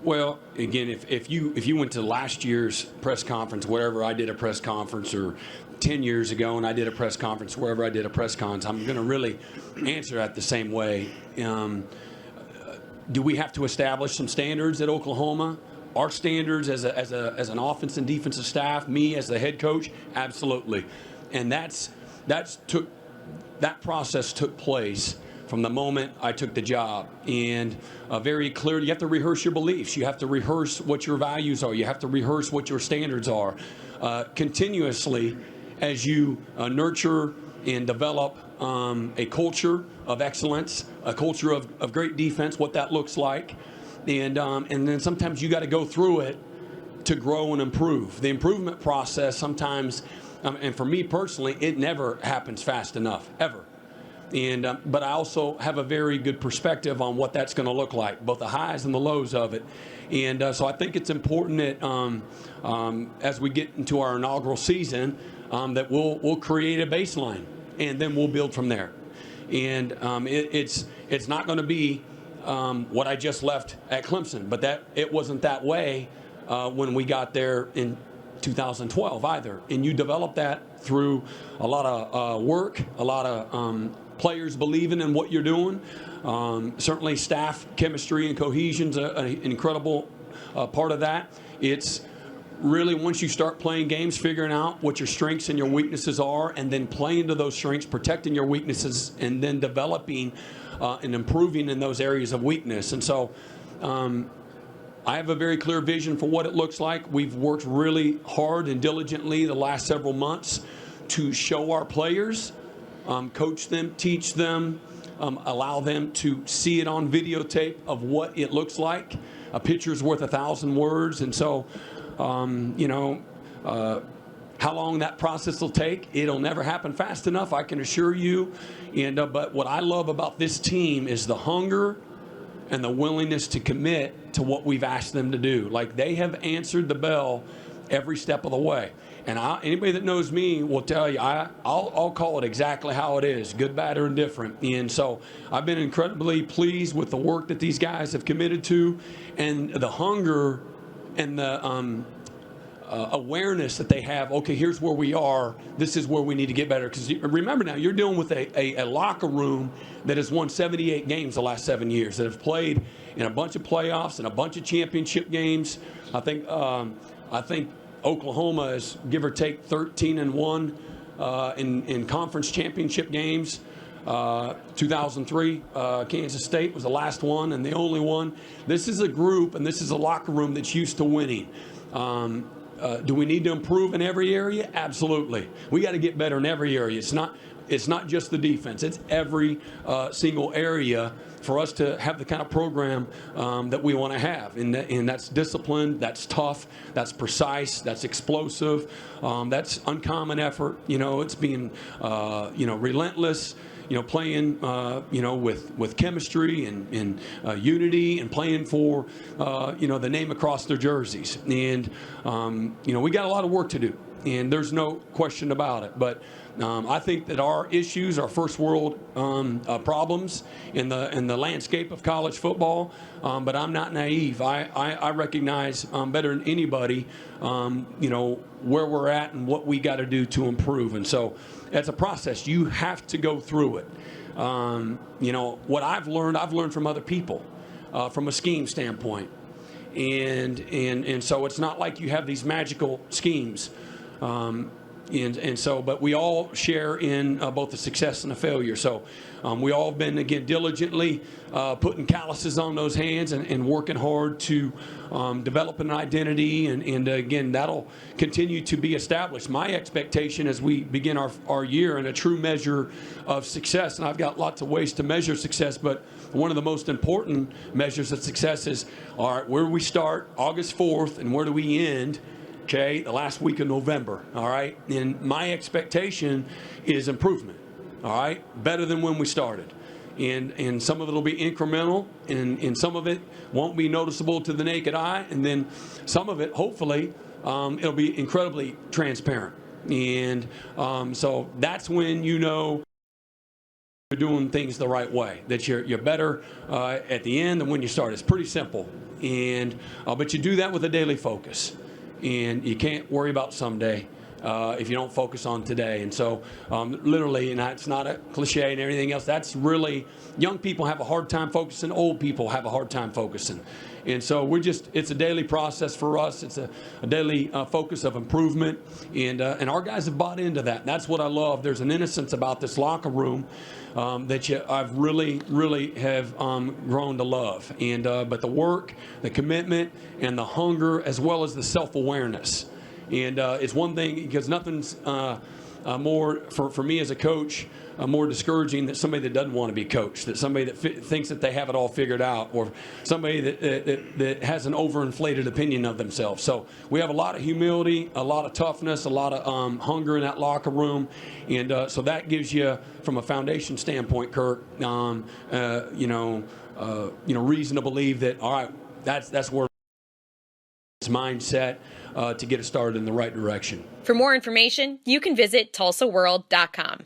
Well, again, if you went to last year's press conference, wherever I did a press conference, or 10 years ago and I did a press conference, wherever I did a press conference, I'm going to really answer that the same way. Do we have to establish some standards at Oklahoma? Our standards as an offense and defensive staff, me as the head coach, absolutely. And that process took place from the moment I took the job. And very clearly, you have to rehearse your beliefs. You have to rehearse what your values are. You have to rehearse what your standards are continuously as you nurture and develop a culture of excellence, a culture of great defense, what that looks like. And then sometimes you got to go through it to grow and improve. The improvement process sometimes, and for me personally, it never happens fast enough, ever. And but I also have a very good perspective on what that's going to look like, both the highs and the lows of it. And so I think it's important that as we get into our inaugural season, that we'll create a baseline, and then we'll build from there. And it's not going to be what I just left at Clemson, but it wasn't that way when we got there in 2012 either. And you develop that through a lot of work, a lot of players believing in what you're doing. Certainly staff chemistry and cohesion is an incredible part of that. It's really, once you start playing games, figuring out what your strengths and your weaknesses are, and then playing to those strengths, protecting your weaknesses, and then developing and improving in those areas of weakness. And so I have a very clear vision for what it looks like. We've worked really hard and diligently the last several months to show our players, coach them, teach them, allow them to see it on videotape of what it looks like. A picture's worth 1,000 words. And so how long that process will take, it'll never happen fast enough, I can assure you. And but what I love about this team is the hunger and the willingness to commit to what we've asked them to do. Like, they have answered the bell every step of the way. And anybody that knows me will tell you, I'll call it exactly how it is, good, bad, or indifferent. And so I've been incredibly pleased with the work that these guys have committed to, and the hunger and the awareness that they have. Okay, here's where we are. This is where we need to get better. Because remember now, you're dealing with a locker room that has won 78 games the last 7 years, that have played in a bunch of playoffs and a bunch of championship games. I think Oklahoma is, give or take, 13-1 in conference championship games. 2003, Kansas State was the last one and the only one. This is a group, and this is a locker room that's used to winning. Do we need to improve in every area? Absolutely. We got to get better in every area. It's not just the defense. It's every single area for us to have the kind of program that we want to have. And that's disciplined, that's tough, that's precise, that's explosive, that's uncommon effort. It's being, relentless. Playing, with chemistry and unity, and playing for, the name across their jerseys. And, we got a lot of work to do, and there's no question about it. But I think that our issues are first world problems in the landscape of college football. But I'm not naive. I recognize better than anybody, where we're at and what we got to do to improve. And so it's a process. You have to go through it. What I've learned from other people, from a scheme standpoint. And so it's not like you have these magical schemes. But we all share in both the success and the failure. So we all have been, again, diligently putting calluses on those hands and working hard to develop an identity. And again, that'll continue to be established. My expectation as we begin our year, and a true measure of success, and I've got lots of ways to measure success, but one of the most important measures of success is, all right, where do we start August 4th and where do we end, okay, the last week of November, all right? And my expectation is improvement, all right? Better than when we started. And some of it will be incremental, and some of it won't be noticeable to the naked eye, and then some of it, hopefully, it'll be incredibly transparent. And so that's when doing things the right way, that you're better at the end than when you start. It's pretty simple, and but you do that with a daily focus, and you can't worry about someday if you don't focus on today. And so literally, and it's not a cliche and everything else, that's really, young people have a hard time focusing, old people have a hard time focusing. And so it's a daily process for us. It's a daily focus of improvement. And our guys have bought into that. That's what I love. There's an innocence about this locker room that I've really have grown to love. And but the work, the commitment, and the hunger, as well as the self-awareness. And it's one thing, because nothing's more, for me as a coach, more discouraging than somebody that doesn't want to be coached, that somebody that thinks that they have it all figured out, or somebody that has an overinflated opinion of themselves. So we have a lot of humility, a lot of toughness, a lot of hunger in that locker room. And so that gives you, from a foundation standpoint, Kirk, reason to believe that, all right, that's where mindset to get it started in the right direction. For more information, you can visit TulsaWorld.com.